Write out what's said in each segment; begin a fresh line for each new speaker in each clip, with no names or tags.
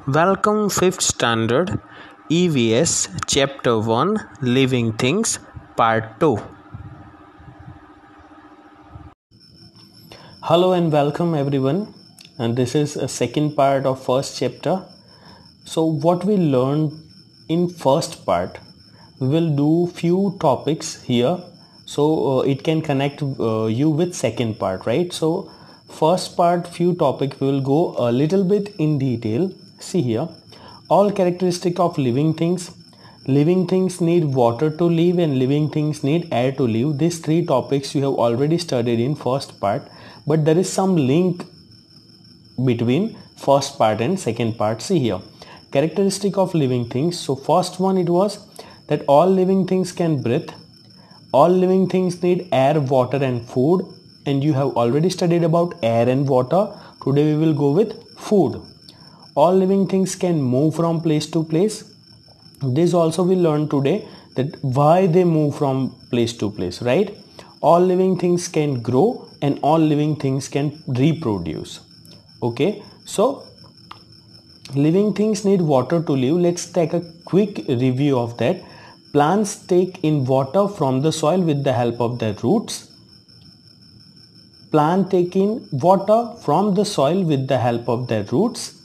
Welcome 5th Standard EVS Chapter 1 Living Things Part 2. Hello and welcome everyone, and this is a second part of first chapter. So what we learned in first part, we will do few topics here so it can connect you with second part, right? So first part few topic we will go a little bit in detail. See here, all characteristic of living things. Living things need water to live and living things need air to live. These three topics you have already studied in first part, but there is some link between first part and second part. See here, characteristic of living things. So first one, it was that all living things can breathe, all living things need air, water and food, and you have already studied about air and water. Today we will go with food. All living things can move from place to place. This also we learn today, that why they move from place to place, right? All living things can grow and all living things can reproduce. Okay, so living things need water to live. Let's take a quick review of that. Plants take in water from the soil with the help of their roots. Plant take in water from the soil with the help of their roots.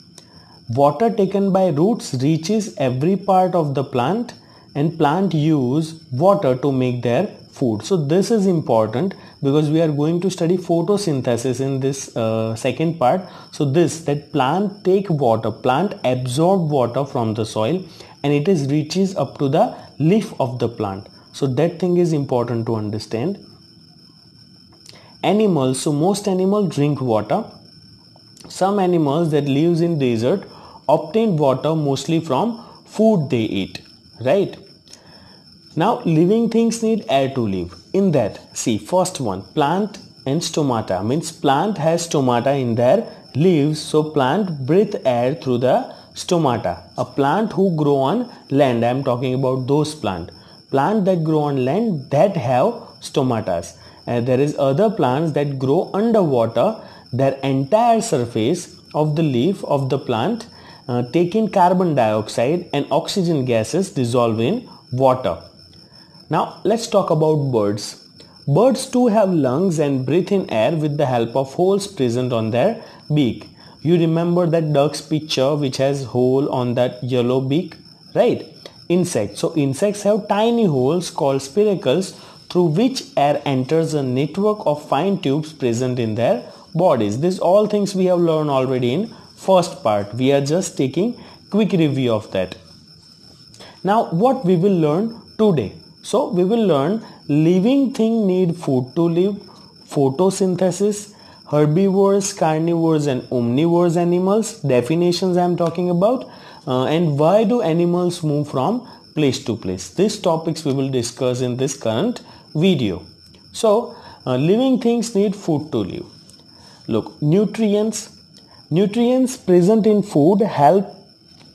Water taken by roots reaches every part of the plant, and plant use water to make their food. So this is important because we are going to study photosynthesis in this second part. So that plant take water, plant absorb water from the soil and it is reaches up to the leaf of the plant. So that thing is important to understand. Animals, so most animals drink water. Some animals that lives in desert obtain water mostly from food they eat, right? Now living things need air to live. In that, see, first one, plant and stomata, means plant has stomata in their leaves, so plant breathe air through the stomata. A plant who grow on land, I am talking about those plant that grow on land that have stomatas. There is other plants that grow underwater. Their entire surface of the leaf of the plant take in carbon dioxide and oxygen gases dissolve in water. Now let's talk about birds. Birds too have lungs and breathe in air with the help of holes present on their beak. You remember that duck's picture which has hole on that yellow beak, right? Insects. So insects have tiny holes called spiracles through which air enters a network of fine tubes present in their bodies. These all things we have learned already in first part. We are just taking quick review of that. Now what we will learn today? So we will learn living thing need food to live, photosynthesis, herbivores, carnivores and omnivores animals, definitions I am talking about, and why do animals move from place to place. These topics we will discuss in this current video. So living things need food to live. Look, nutrients present in food help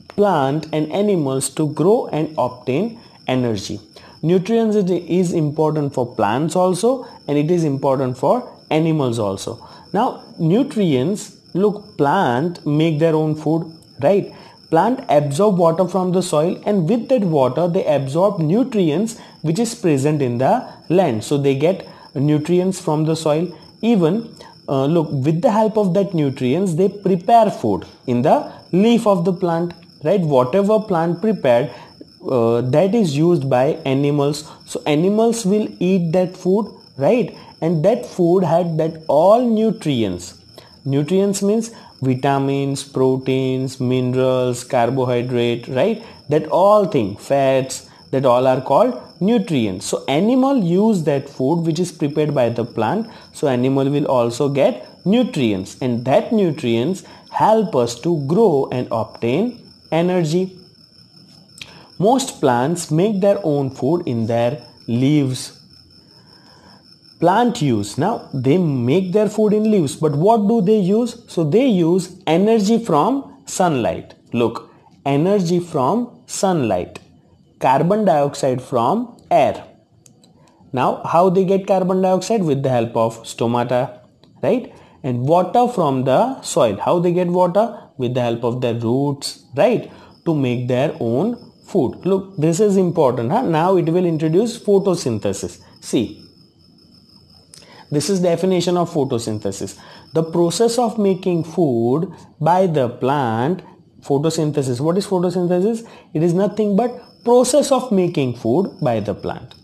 plant and animals to grow and obtain energy. Nutrients is important for plants also, and it is important for animals also. Now nutrients, look, plant make their own food, right? Plant absorb water from the soil, and with that water they absorb nutrients which is present in the land. So they get nutrients from the soil. Even look, with the help of that nutrients they prepare food in the leaf of the plant, right? Whatever plant prepared, that is used by animals. So animals will eat that food, right? And that food had that all nutrients. Nutrients means vitamins, proteins, minerals, carbohydrate, right? That all thing, fats, that all are called nutrients. So animal use that food which is prepared by the plant. So animal will also get nutrients, and that nutrients help us to grow and obtain energy. Most plants make their own food in their leaves. Plant use, now they make their food in leaves, but what do they use? So they use energy from sunlight. Look, energy from sunlight, carbon dioxide from air. Now how they get carbon dioxide? With the help of stomata, right? And water from the soil. How they get water? with the help of their roots, right, to make their own food. Look, this is important. Now it will introduce photosynthesis. See, this is definition of photosynthesis. The process of making food by the plant. Photosynthesis. What is photosynthesis? It is nothing but process of making food by the plant,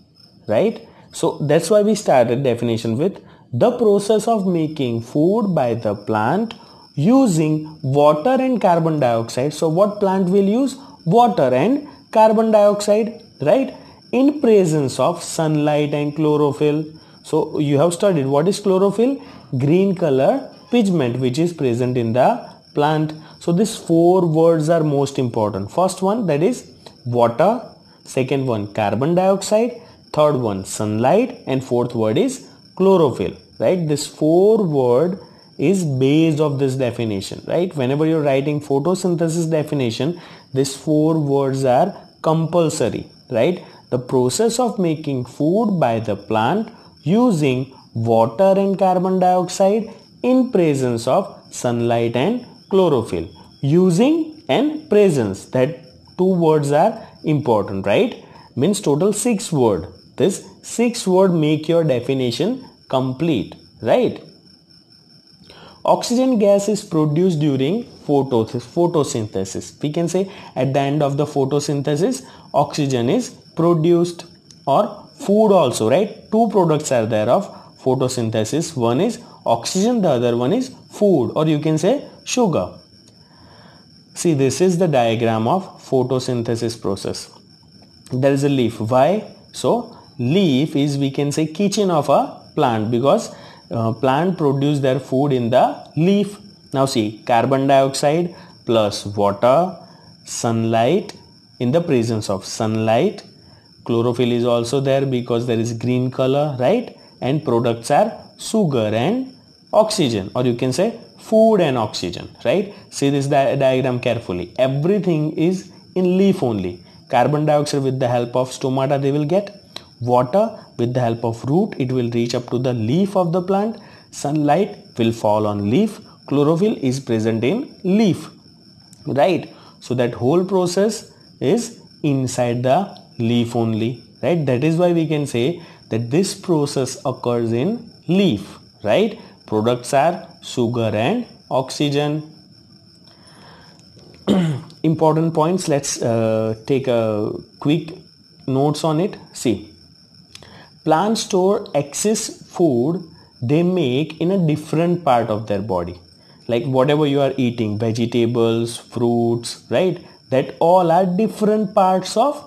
right? So that's why we started definition with the process of making food by the plant using water and carbon dioxide. So what plant will use? Water and carbon dioxide, right? In presence of sunlight and chlorophyll. So you have studied what is chlorophyll? Green color pigment which is present in the plant. So these four words are most important. First one, that is water. Second one, carbon dioxide. Third one, sunlight. And fourth word is chlorophyll, right? This four word is based of this definition, right? Whenever you're writing photosynthesis definition, these four words are compulsory, right? The process of making food by the plant using water and carbon dioxide in presence of sunlight and chlorophyll. Using and presence, that two words are important, right? Means total 6 word. This 6 word make your definition complete, right? Oxygen gas is produced during photosynthesis. We can say at the end of the photosynthesis, oxygen is produced, or food also, right? Two products are there of photosynthesis. One is oxygen, the other one is food, or you can say sugar. See, this is the diagram of photosynthesis process. There is a leaf. Why? So leaf is, we can say, kitchen of a plant, because plant produce their food in the leaf. Now see, carbon dioxide plus water, sunlight, in the presence of sunlight, chlorophyll is also there because there is green color, right? And products are sugar and oxygen, or you can say food and oxygen, right? See this diagram carefully. Everything is in leaf only. Carbon dioxide with the help of stomata they will get. Water with the help of root, it will reach up to the leaf of the plant. Sunlight will fall on leaf. Chlorophyll is present in leaf, right? So that whole process is inside the leaf only, right? That is why we can say that this process occurs in leaf, right? Products are sugar and oxygen. Important points, let's take a quick notes on it. See, plants store excess food they make in a different part of their body. Like whatever you are eating, vegetables, fruits, right? That all are different parts of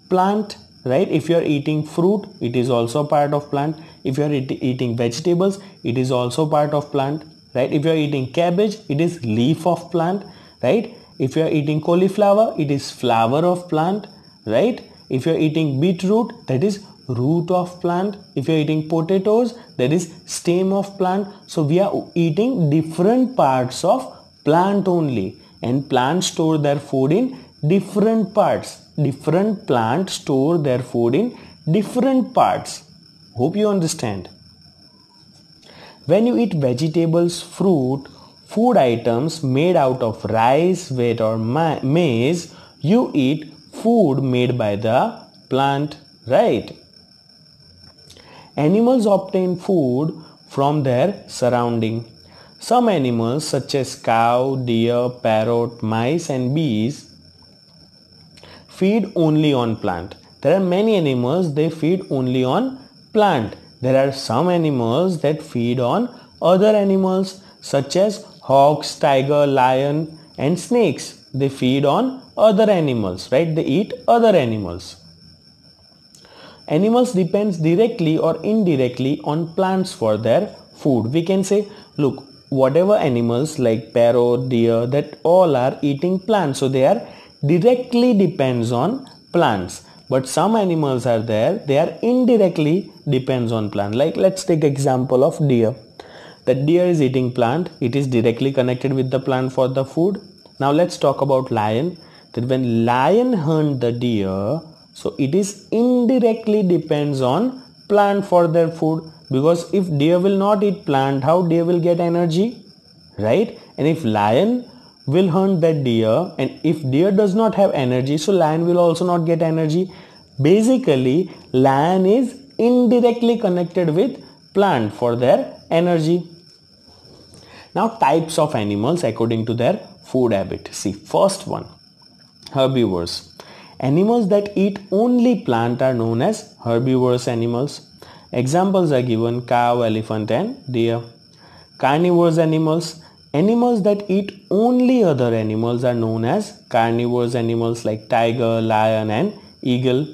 plant, right? If you are eating fruit, it is also part of plant. If you are eating vegetables, it is also part of plant, right? If you are eating cabbage, it is leaf of plant, right? If you are eating cauliflower, it is flower of plant, right? If you are eating beetroot, that is root of plant. If you are eating potatoes, that is stem of plant. So we are eating different parts of plant only, and plants store their food in different parts. Different plants store their food in different parts. Hope you understand. When you eat vegetables, fruit, food items made out of rice, wheat or maize, you eat food made by the plant, right? Animals obtain food from their surrounding. Some animals such as cow, deer, parrot, mice and bees feed only on plant. There are many animals, they feed only on plant. There are some animals that feed on other animals such as hawks, tiger, lion and snakes. They feed on other animals, right? They eat other animals. Animals depends directly or indirectly on plants for their food. We can say, look, whatever animals like parrot, deer, that all are eating plants. So they are directly depends on plants. But some animals are there, they are indirectly depends on plant. Like let's take example of deer. The deer is eating plant. It is directly connected with the plant for the food. Now let's talk about lion. That when lion hunt the deer, so it is indirectly depends on plant for their food, because if deer will not eat plant, how deer will get energy, right? And if lion will hunt that deer, and if deer does not have energy, so lion will also not get energy. Basically, lion is indirectly connected with plant for their energy. Now, types of animals according to their food habit. See, first one, herbivores. Animals that eat only plant are known as herbivorous animals. Examples are given: cow, elephant and deer. Carnivorous animals. Animals that eat only other animals are known as carnivorous animals like tiger, lion and eagle.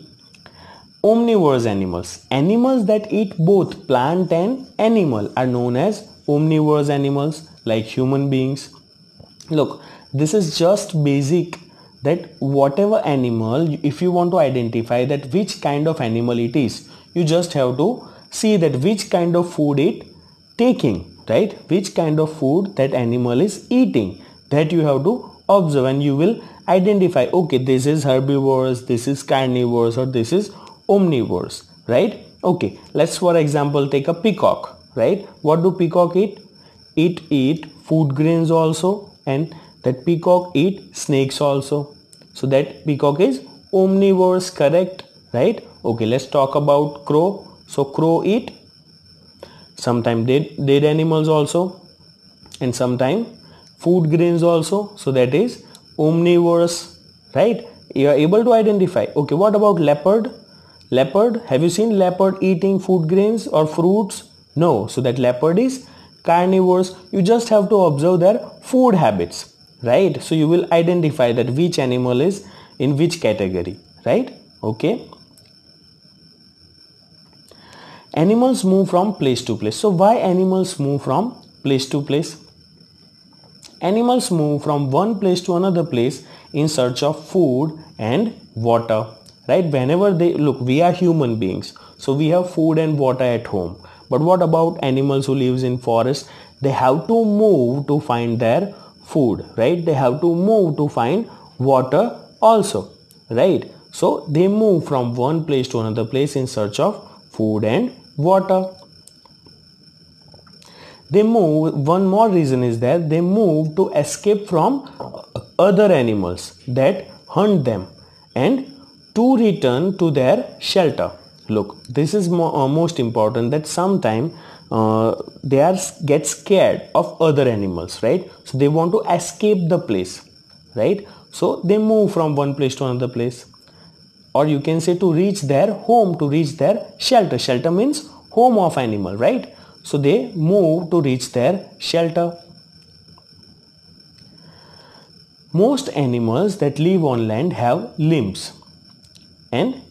Omnivorous animals. Animals that eat both plant and animal are known as omnivorous animals like human beings. Look, this is just basic, that whatever animal, if you want to identify that which kind of animal it is, you just have to see that which kind of food it taking, right? Which kind of food that animal is eating, that you have to observe, and you will identify, okay, this is herbivorous, this is carnivorous, or this is omnivorous, right? Okay, let's for example take a peacock, right? What do peacock eat? It eat food grains also, and that peacock eat snakes also. So that peacock is omnivorous, correct, right? Okay, let's talk about crow. So crow eat sometimes dead animals also, and sometimes food grains also. So that is omnivorous, right? You are able to identify. Okay, what about leopard? Leopard, have you seen leopard eating food grains or fruits? No. So that leopard is carnivores. You just have to observe their food habits, right? So you will identify that which animal is in which category, right? Okay. Animals move from place to place. So why animals move from place to place? Animals move from one place to another place in search of food and water, right? Whenever they look, we are human beings, so we have food and water at home. But what about animals who lives in forest? They have to move to find their food, right? They have to move to find water also, right? So they move from one place to another place in search of food and water. They move, one more reason is that they move to escape from other animals that hunt them and to return to their shelter. Look, this is most important, that sometime they are get scared of other animals, right? So they want to escape the place, right? So they move from one place to another place, or you can say to reach their home, to reach their shelter. Shelter means home of animal, right? So they move to reach their shelter. Most animals that live on land have limbs, and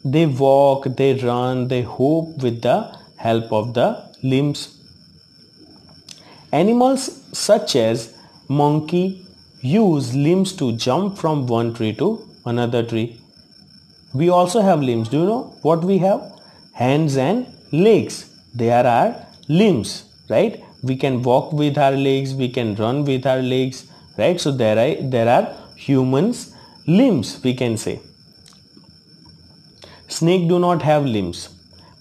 they walk, they run, they hop with the help of the limbs. Animals such as monkey use limbs to jump from one tree to another tree. We also have limbs. Do you know what we have? Hands and legs. They are our limbs, right? We can walk with our legs, we can run with our legs, right? So there are humans limbs, we can say. Snakes do not have limbs,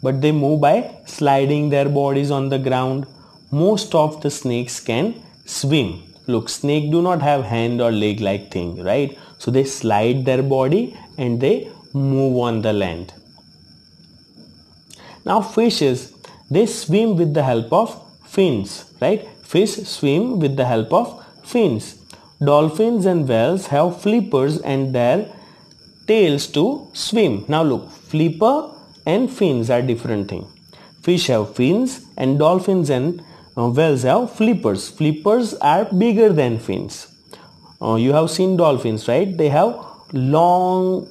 but they move by sliding their bodies on the ground. Most of the snakes can swim. Look, snakes do not have hand or leg like thing, right? So they slide their body and they move on the land. Now fishes, they swim with the help of fins, right? Fish swim with the help of fins. Dolphins and whales have flippers and their tails to swim. Now look, flipper and fins are different thing. Fish have fins and dolphins and whales have flippers. Flippers are bigger than fins. You have seen dolphins, right? They have long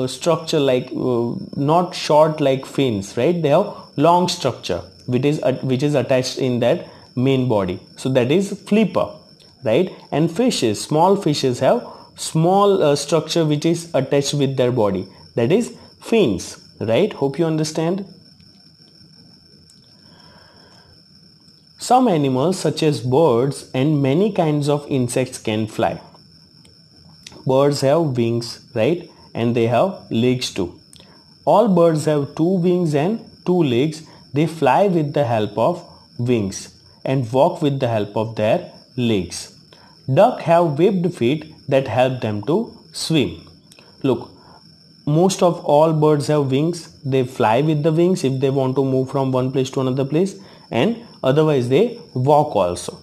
structure, like not short like fins, right? They have long structure which is attached in that main body. So that is flipper, right? And fishes, small fishes have small structure which is attached with their body. That is fins, right? Hope you understand. Some animals such as birds and many kinds of insects can fly. Birds have wings, right? And they have legs too. All birds have two wings and two legs. They fly with the help of wings and walk with the help of their legs. Duck have webbed feet that help them to swim. Look, most of all birds have wings. They fly with the wings if they want to move from one place to another place, and otherwise they walk also.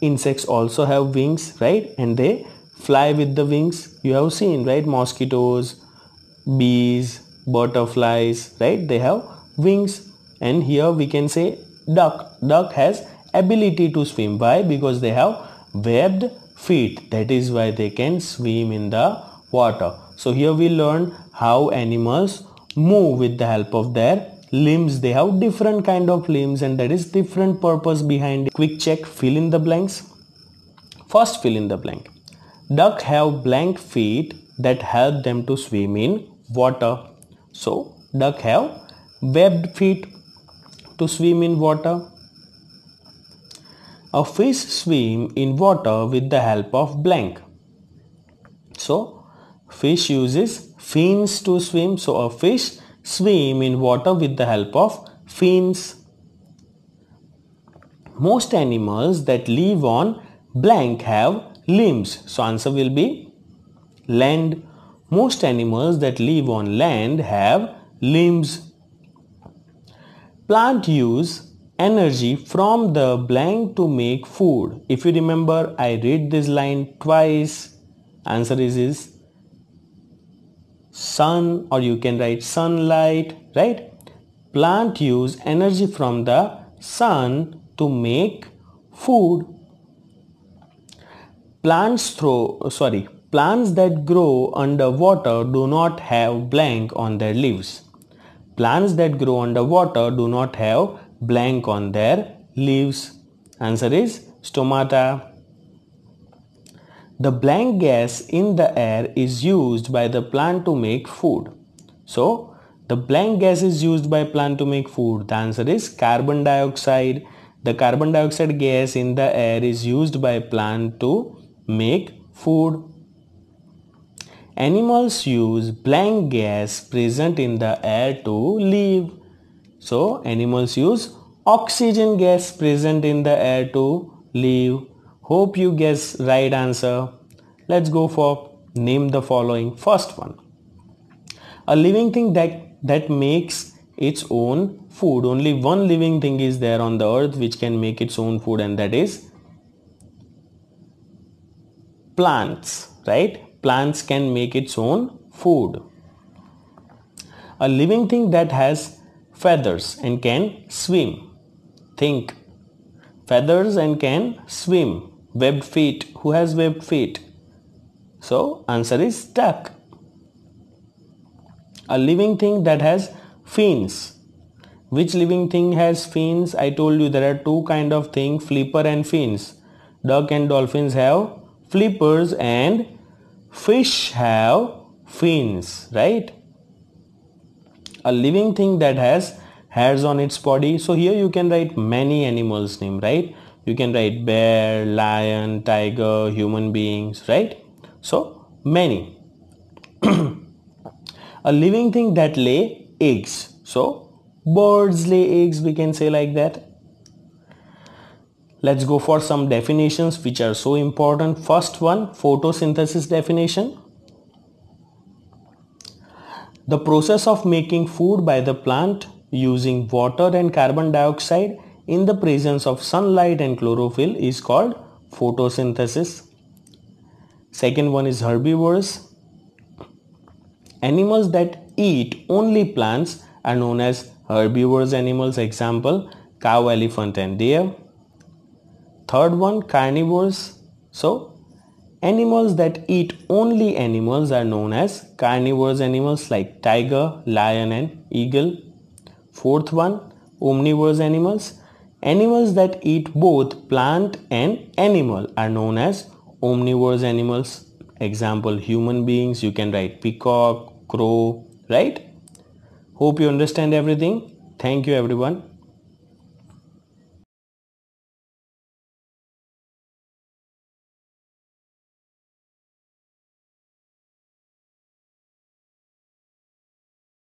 Insects also have wings, right? And they fly with the wings. You have seen, right? Mosquitoes, bees, butterflies, right? They have wings. And here we can say duck has ability to swim. Why? Because they have webbed feet. That is why they can swim in the water. So here we learn how animals move with the help of their limbs. They have different kind of limbs, and that is different purpose behind it. Quick check, fill in the blanks. First, fill in the blank. Duck have blank feet that help them to swim in water. So duck have webbed feet to swim in water. A fish swim in water with the help of blank. So fish uses fins to swim. So a fish swim in water with the help of fins. Most animals that live on blank have limbs. So answer will be land. Most animals that live on land have limbs. Plant use energy from the blank to make food. If you remember, I read this line twice. Answer is sun, or you can write sunlight, right? Plant use energy from the sun to make food. Plants that grow underwater do not have blank on their leaves. Plants that grow underwater do not have blank on their leaves. Answer is stomata. The blank gas in the air is used by the plant to make food. So, the blank gas is used by plant to make food. The answer is carbon dioxide. The carbon dioxide gas in the air is used by plant to make food. Animals use blank gas present in the air to live. So, animals use oxygen gas present in the air to live. Hope you guess right answer. Let's go for name the following. First one. A living thing that makes its own food. Only one living thing is there on the earth which can make its own food, and that is plants, right? Plants can make its own food. A living thing that has feathers and can swim. Think. Feathers and can swim. Webbed feet. Who has webbed feet? So answer is duck. A living thing that has fins. Which living thing has fins? I told you there are two kind of things, flipper and fins. Duck and dolphins have flippers and fish have fins, right? A living thing that has hairs on its body. So here you can write many animals name, right? You can write bear, lion, tiger, human beings, right? So many. A living thing that lay eggs. So birds lay eggs, we can say like that. Let's go for some definitions which are so important. First one, photosynthesis definition. The process of making food by the plant using water and carbon dioxide in the presence of sunlight and chlorophyll is called photosynthesis. Second one is herbivores. Animals that eat only plants are known as herbivorous animals. Example, cow, elephant and deer. Third one, carnivores. So animals that eat only animals are known as carnivorous animals like tiger, lion and eagle. Fourth one, omnivorous animals. Animals that eat both plant and animal are known as omnivorous animals. Example, human beings. You can write peacock, crow, right? Hope you understand everything. Thank you everyone.